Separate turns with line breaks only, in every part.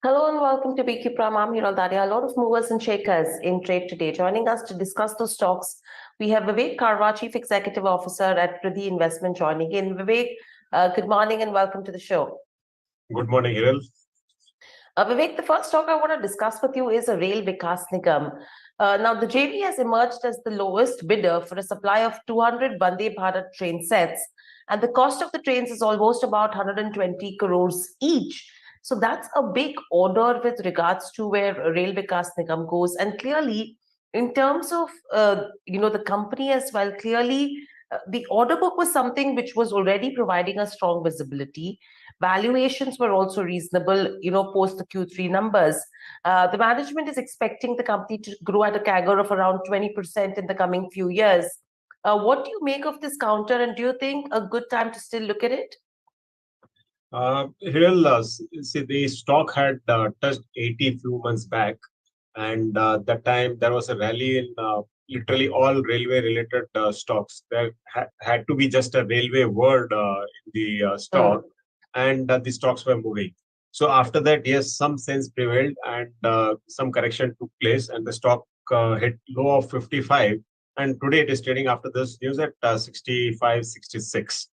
Hello and welcome to BQ Prime. I'm Hiral Daria. A lot of movers and shakers in trade today. Joining us to discuss those stocks, we have Vivek Karwa, Chief Executive Officer at Vridhi Investment, joining in. Vivek, good morning and welcome to the show.
Good morning, Hiral.
Vivek, the first stock I want to discuss with you is a Rail Vikas Nigam. Now, the JV has emerged as the lowest bidder for a supply of 200 Vande Bharat train sets, and the cost of the trains is almost about 120 crores each. So that's a big order with regards to where Rail Vikas Nigam goes. And clearly, in terms of the company as well, clearly the order book was something which was already providing a strong visibility. Valuations were also reasonable, post the Q3 numbers. The management is expecting the company to grow at a CAGR of around 20% in the coming few years. What do you make of this counter, and do you think a good time to still look at it?
Hiral, see, the stock had touched 80 few months back, and that time there was a rally in literally all railway-related stocks. There had to be just a railway word in the stock, and the stocks were moving. So after that, yes, some sense prevailed, and some correction took place, and the stock hit low of 55, and today it is trading after this news at 65, 66.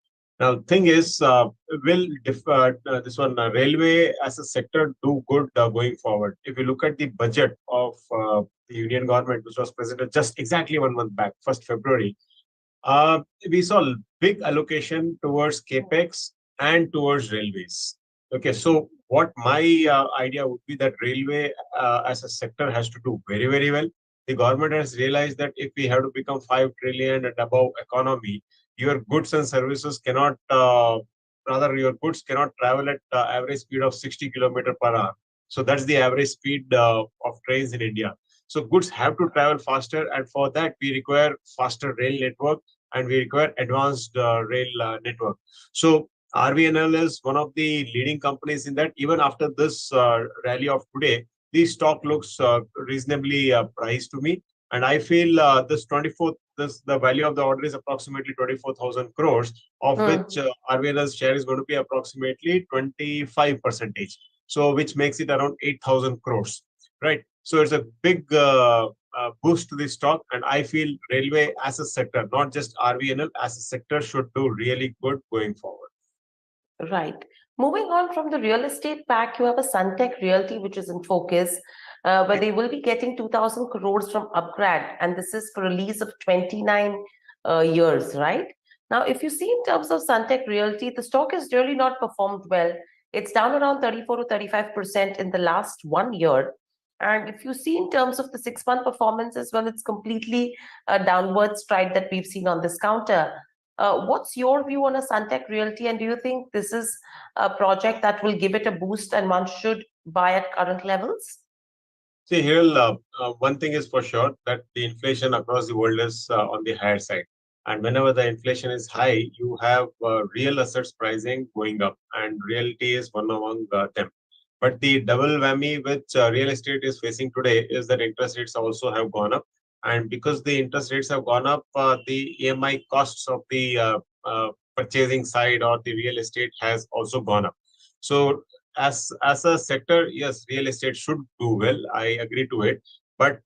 Now, thing is, will this one railway as a sector do good going forward? If you look at the budget of the Union government, which was presented just exactly 1 month back, 1st February, we saw big allocation towards capex and towards railways. Okay, so what my idea would be that railway as a sector has to do very, very well. The government has realized that if we have to become 5 trillion and above economy, your goods and services cannot, your goods cannot travel at average speed of 60 kilometers per hour. So that's the average speed of trains in India. So goods have to travel faster, and for that we require faster rail network, and we require advanced rail network. So RVNL is one of the leading companies in that. Even after this rally of today, the stock looks reasonably priced to me, and I feel the value of the order is approximately 24,000 crores, of which RVNL's share is going to be approximately 25%. So which makes it around 8,000 crores, right? So it's a big boost to the stock, and I feel railway as a sector, not just RVNL as a sector, should do really good going forward.
Right. Moving on from the real estate pack, you have a Sunteck Realty, which is in focus, where they will be getting 2,000 crores from Upgrad, and this is for a lease of 29 years, right? Now, if you see in terms of Sunteck Realty, the stock has really not performed well. It's down around 34 to 35% in the last 1 year. And if you see in terms of the 6-month performance as well, it's completely a downward stride that we've seen on this counter. What's your view on a Sunteck Realty, and do you think this is a project that will give it a boost and one should buy at current levels?
See, here, one thing is for sure, that the inflation across the world is on the higher side. And whenever the inflation is high, you have real assets pricing going up, and realty is one among them. But the double whammy which real estate is facing today is that interest rates also have gone up. And because the interest rates have gone up, the EMI costs of the purchasing side or the real estate has also gone up. So as a sector, yes, real estate should do well. I agree to it. But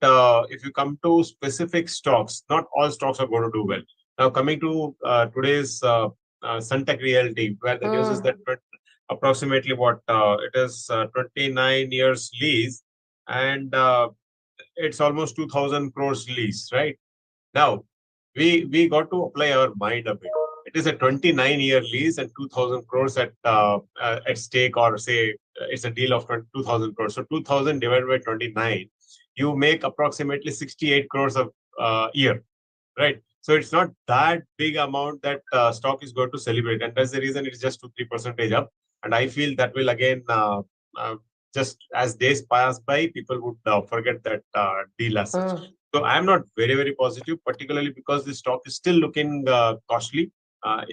if you come to specific stocks, not all stocks are going to do well. Now, coming to today's Sunteck Realty, where the news is that approximately it is 29 years lease, and it's almost 2,000 crores lease, right? Now, we got to apply our mind a bit. It is a 29-year lease and 2,000 crores at stake, or say it's a deal of 2,000 crores. So 2,000 divided by 29, you make approximately 68 crores a year, right? So it's not that big amount that stock is going to celebrate, and that's the reason it's just 2-3% up. And I feel that will again, just as days pass by, people would forget that deal as such. So I'm not very, very positive, particularly because the stock is still looking costly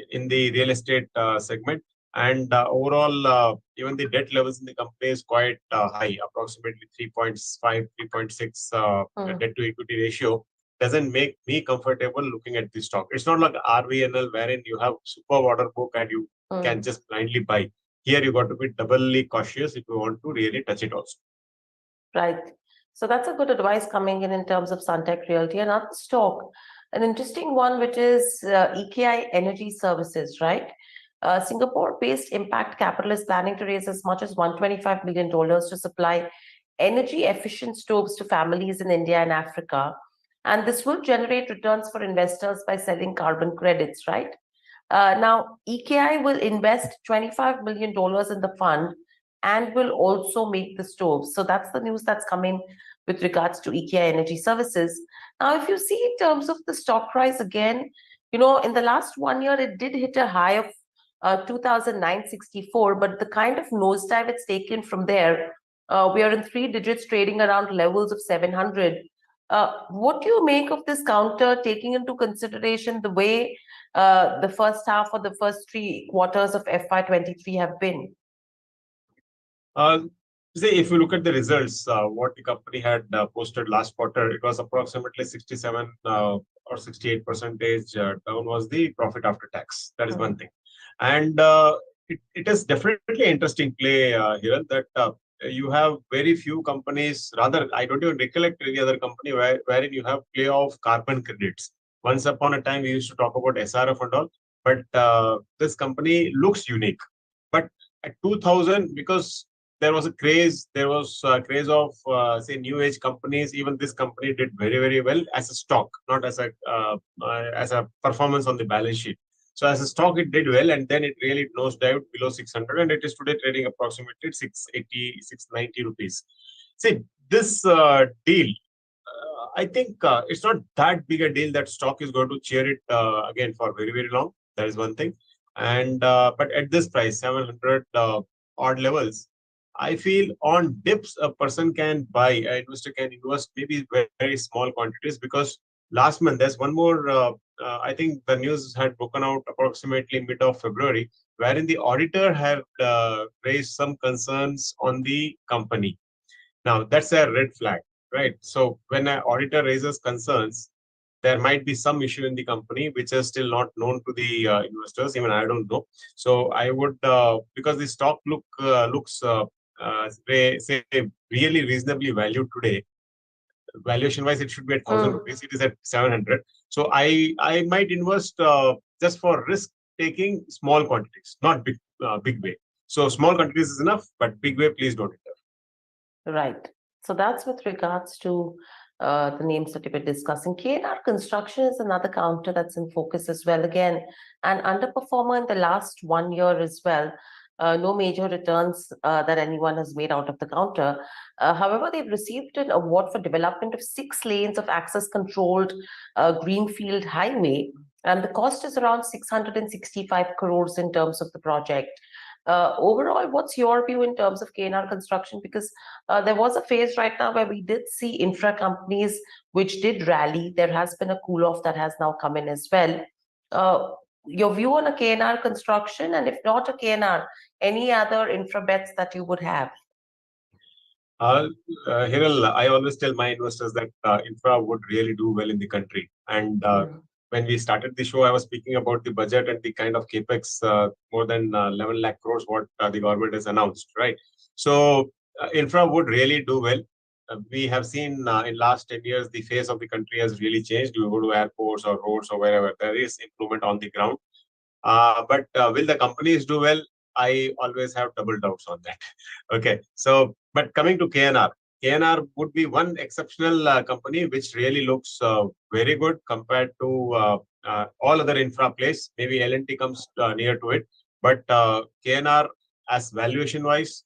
in the real estate segment. And overall, even the debt levels in the company is quite high, approximately 3.5, 3.6 debt to equity ratio. Doesn't make me comfortable looking at the stock. It's not like RVNL, wherein you have super order book and you can just blindly buy. here you got to be doubly cautious if you want to really touch it also.
Right. So that's a good advice coming in terms of Sunteck Realty. Another stock, an interesting one, which is EKI Energy Services, right? Singapore-based Impact Capital is planning to raise as much as $125 million to supply energy-efficient stoves to families in India and Africa. And this will generate returns for investors by selling carbon credits, right? Now, EKI will invest $25 million in the fund and will also make the stoves. So that's the news that's coming with regards to EKI Energy Services. Now, if you see in terms of the stock price again, in the last 1 year, it did hit a high of 2,964, but the kind of nosedive it's taken from there, we are in three digits trading around levels of 700. What do you make of this counter, taking into consideration the way the first half or the first 3 quarters of FY23 have been?
Uh, See, if you look at the results, what the company had posted last quarter, it was approximately 67 or 68 percentage down was the profit after tax. That is one thing. And it is definitely an interesting play here that you have very few companies, rather, I don't even recollect any other company wherein you have play of carbon credits. Once upon a time, we used to talk about SRF and all, but this company looks unique. But at 2000, because there was a craze, there was a craze of, say, new age companies. Even this company did very, very well as a stock, not as a performance on the balance sheet. So as a stock, it did well, and then it really nosedived below 600, and it is today trading approximately 680, 690 rupees. See, this deal, I think it's not that big a deal that stock is going to cheer it again for very, very long. That is one thing. And but at this price, 700 odd levels, I feel on dips a person can buy, an investor can invest maybe very, very small quantities, because last month there's one more. I think the news had broken out approximately mid of February, wherein the auditor had raised some concerns on the company. Now that's a red flag, right? So when an auditor raises concerns, there might be some issue in the company which is still not known to the investors. Even I don't know. So I would, because the stock looks say really reasonably valued today. Valuation wise, it should be at 1,000 rupees. It is at 700. So I might invest just for risk taking small quantities, not big way. So small quantities is enough, but big way, please don't enter.
Right. So that's with regards to the names that we've been discussing. KNR Construction is another counter that's in focus as well. Again, an underperformer in the last 1 year as well. No major returns that anyone has made out of the counter. However, they've received an award for development of 6 lanes of access-controlled greenfield highway, and the cost is around 665 crores in terms of the project. Overall, what's your view in terms of KNR Construction? Because there was a phase right now where we did see infra companies which did rally. There has been a cool off that has now come in as well. Your view on a KNR Construction, and if not a KNR, any other infra bets that you would have?
Hiral, I always tell my investors that infra would really do well in the country. And when we started the show, I was speaking about the budget and the kind of capex, more than 11 lakh crores, what the government has announced, right? So infra would really do well. We have seen in last 10 years, the face of the country has really changed. You go to airports or roads or wherever, there is improvement on the ground. But will the companies do well? I always have double doubts on that. Okay. So, but coming to KNR, KNR would be one exceptional company which really looks very good compared to all other infra plays. Maybe L&T comes near to it, but KNR, as valuation wise,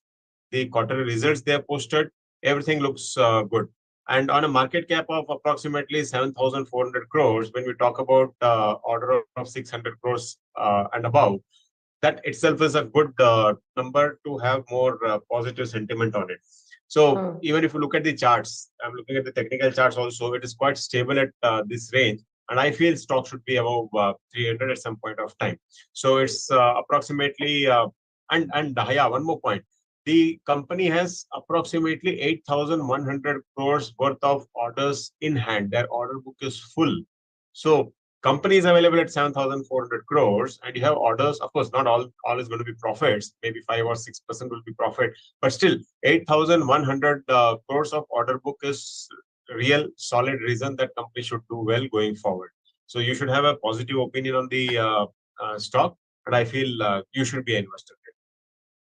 the quarterly results they have posted, everything looks good. And on a market cap of approximately 7,400 crores, when we talk about order of 600 crores and above, that itself is a good number to have more positive sentiment on it. So even if you look at the charts, I'm looking at the technical charts also, it is quite stable at this range. And I feel stock should be above 300 at some point of time. So it's approximately, and yeah, one more point. The company has approximately 8,100 crores worth of orders in hand. Their order book is full. So company is available at 7,400 crores, and you have orders. Of course, not all is going to be profits. Maybe 5 or 6% will be profit, but still 8,100 crores of order book is real solid reason that company should do well going forward. So you should have a positive opinion on the stock, and I feel you should be invested.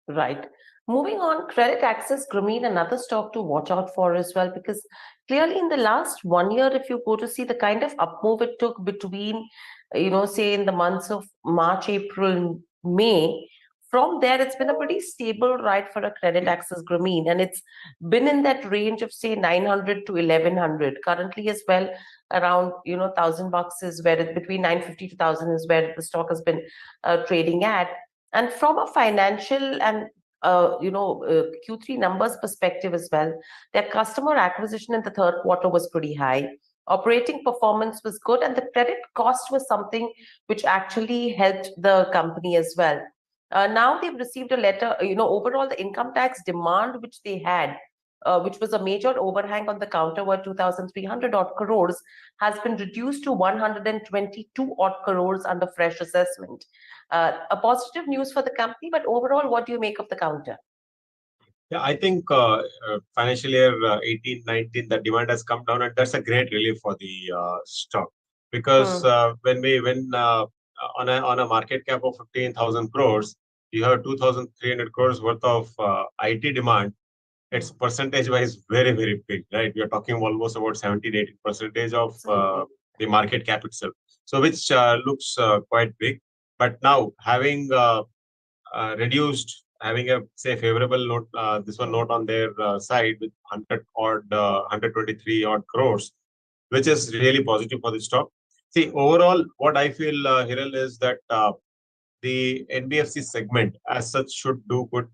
Right. Moving on, Credit Access Grameen, another stock to watch out for as well, because clearly in the last 1 year, if you go to see the kind of up move it took between, say in the months of March, April, May, from there it's been a pretty stable ride for a Credit Access Grameen, and it's been in that range of say 900 to 1100 currently as well. Around $1,000 is where it between 950 to 1,000 is where the stock has been trading at. And from a financial and Q3 numbers perspective as well, their customer acquisition in the third quarter was pretty high. Operating performance was good, and the credit cost was something which actually helped the company as well. Now they've received a letter, overall the income tax demand which they had, which was a major overhang on the counter, were 2,300 odd crores, has been reduced to 122 odd crores under fresh assessment. A positive news for the company, but overall, what do you make of the counter?
Yeah, I think financial year 18, 19, the demand has come down, and that's a great relief for the stock, because
Hmm.
when on a market cap of 15,000 crores, you have 2,300 crores worth of IT demand. It's percentage wise very big, right? We are talking almost about 17, 18% of the market cap itself. So which looks quite big. But now having reduced, having a say favorable note, this one note on their side with 100 odd, 123 odd crores, which is really positive for the stock. See, overall, what I feel, Hiral, is that the NBFC segment as such should do good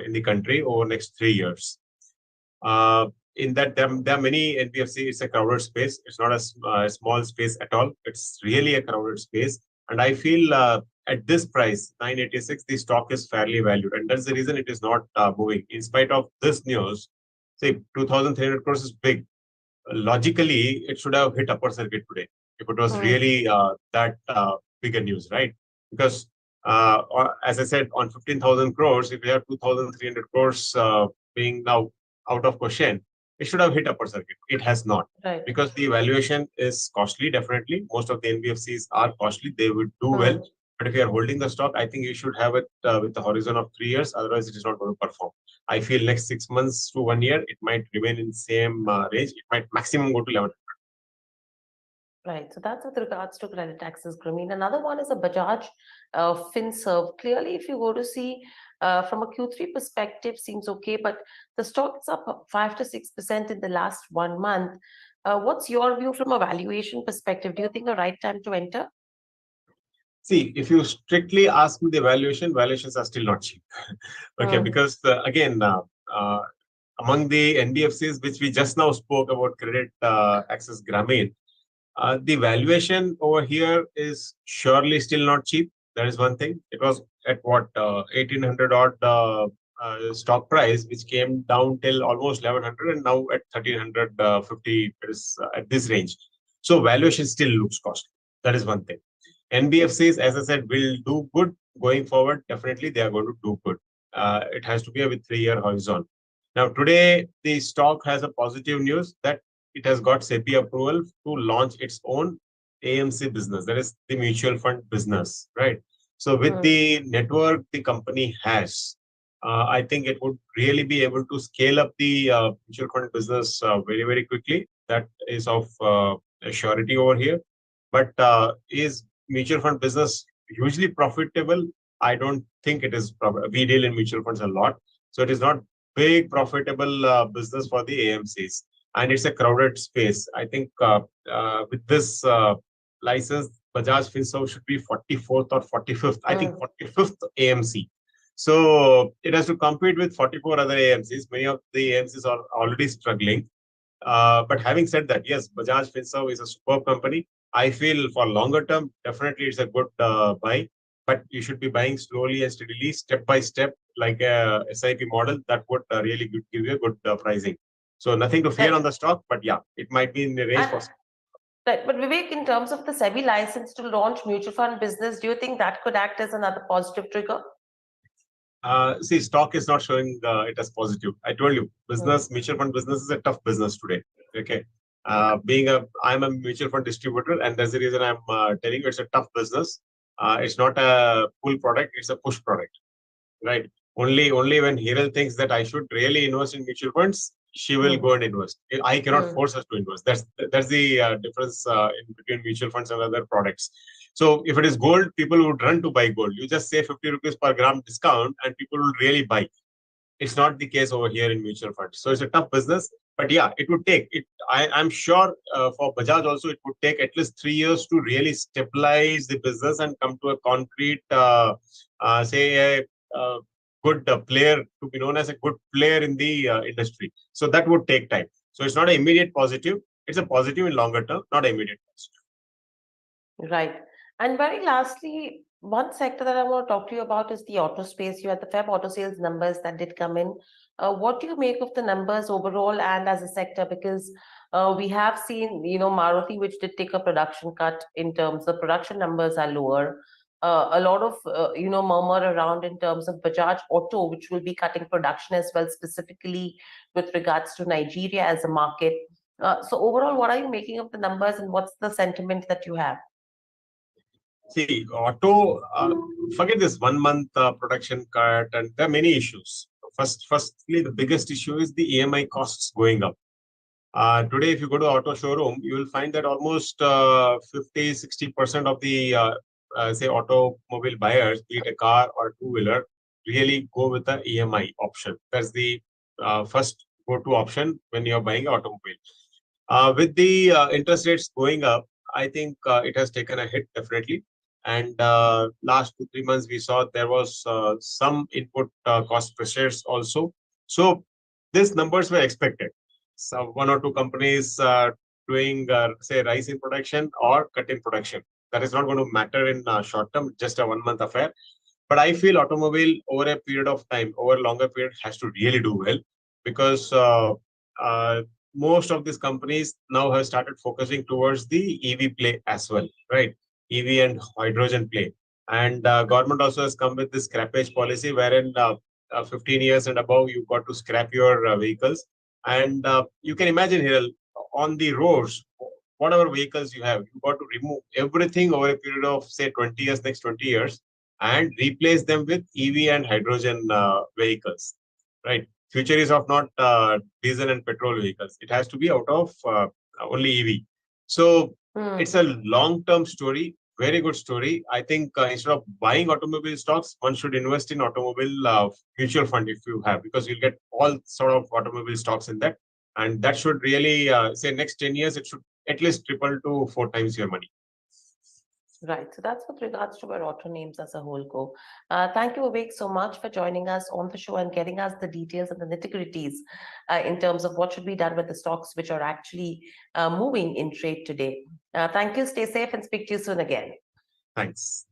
in the country over next 3 years. In that there are many NBFC. It's a crowded space. It's not a small space at all. It's really a crowded space. And I feel at this price, 986, the stock is fairly valued. And that's the reason it is not moving. In spite of this news, say 2,300 crores is big. Logically, it should have hit upper circuit today if it was
Hmm.
really that bigger news, right? Because as I said, on 15,000 crores, if we have 2,300 crores being now out of question, it should have hit upper circuit. It has not,
Right.
because the valuation is costly. Definitely, most of the NBFCs are costly. They would do well,
Hmm.
but if you are holding the stock, I think you should have it with the horizon of 3 years. Otherwise, it is not going to perform. I feel next 6 months to 1 year, it might remain in the same range. It might maximum go to 11.
Right. So that's with regards to Credit Access Grameen. Another one is a Bajaj Finserv. Clearly, if you go to see from a Q3 perspective, seems okay, but the stock is up 5 to 6% in the last 1 month. What's your view from a valuation perspective? Do you think a right time to enter?
See, if you strictly ask me the valuation, valuations are still not cheap. Okay,
Hmm.
because again, among the NBFCs which we just now spoke about, Credit Access Grameen, the valuation over here is surely still not cheap. That is one thing. It was at what 1,800 odd stock price, which came down till almost 1,100, and now at 1,350 it is at this range. So valuation still looks costly. That is one thing. NBFCs, as I said, will do good going forward. Definitely, they are going to do good. It has to be a with 3 year horizon. Now, today the stock has a positive news that it has got SEBI approval to launch its own AMC business. That is the mutual fund business, right? So, with
Hmm.
the network the company has, I think it would really be able to scale up the mutual fund business very quickly. That is of a surety over here. But is mutual fund business hugely profitable? I don't think it is. We deal in mutual funds a lot, so it is not big profitable business for the AMCs, and it's a crowded space. I think with this license, Bajaj Finserv should be 44th or 45th. I think
Hmm.
45th AMC. So it has to compete with 44 other AMCs. Many of the AMCs are already struggling. But having said that, yes, Bajaj Finserv is a superb company. I feel for longer term, definitely it's a good buy. But you should be buying slowly and steadily, step by step, like a SIP model. That would really give you a good pricing. So nothing to fear
And,
on the stock, but yeah, it might be in the range
and
for.
Right. But Vivek, in terms of the SEBI license to launch mutual fund business, do you think that could act as another positive trigger?
See, stock is not showing it as positive. I told you,
Hmm.
mutual fund business is a tough business today. Okay. I'm a mutual fund distributor, and that's the reason I'm telling you it's a tough business. It's not a pull product; it's a push product, right? Only when Hiral thinks that I should really invest in mutual funds, she will
Hmm.
go and invest. I cannot
Hmm.
force her to invest. That's the difference in between mutual funds and other products. So if it is gold, people would run to buy gold. You just say 50 rupees per gram discount, and people will really buy. It's not the case over here in mutual funds. So it's a tough business. But yeah, it would take it. I'm sure for Bajaj also, it would take at least 3 years to really stabilize the business and come to a concrete, say, a good player to be known as a good player in the industry. So that would take time. So it's not an immediate positive. It's a positive in longer term, not an immediate positive.
Right. And very lastly, one sector that I want to talk to you about is the auto space. You had the Feb auto sales numbers that did come in. What do you make of the numbers overall and as a sector? Because we have seen, Maruti, which did take a production cut in terms of production numbers are lower. A lot of, murmur around in terms of Bajaj Auto, which will be cutting production as well, specifically with regards to Nigeria as a market. So overall, what are you making of the numbers and what's the sentiment that you have?
See, auto, forget this 1 month production cut, and there are many issues. Firstly, the biggest issue is the EMI costs going up. Today, if you go to auto showroom, you will find that almost 50-60% of the say automobile buyers, be it a car or two-wheeler, really go with the EMI option. That's the first go-to option when you're buying automobile. With the interest rates going up, I think it has taken a hit definitely. And last 2-3 months, we saw there was some input cost pressures also. So these numbers were expected. So one or two companies doing say rise in production or cut in production. That is not going to matter in short term, just a 1 month affair. But I feel automobile over a period of time, over a longer period, has to really do well because uh, most of these companies now have started focusing towards the EV play as well, right? EV and hydrogen play. And government also has come with this scrappage policy wherein 15 years and above, you've got to scrap your vehicles. And you can imagine here on the roads, whatever vehicles you have, you've got to remove everything over a period of, say, 20 years, next 20 years, and replace them with EV and hydrogen vehicles, right? Future is of not diesel and petrol vehicles. It has to be out of only EV. So it's
Hmm.
a long-term story, very good story. I think instead of buying automobile stocks, one should invest in automobile mutual fund if you have, because you'll get all sort of automobile stocks in that. And that should really, say, next 10 years, it should at least triple to 4 times your money.
Right. So that's with regards to where auto names as a whole go. Thank you, Vivek, so much for joining us on the show and getting us the details and the nitty-gritties in terms of what should be done with the stocks which are actually moving in trade today. Thank you. Stay safe and speak to you soon again.
Thanks.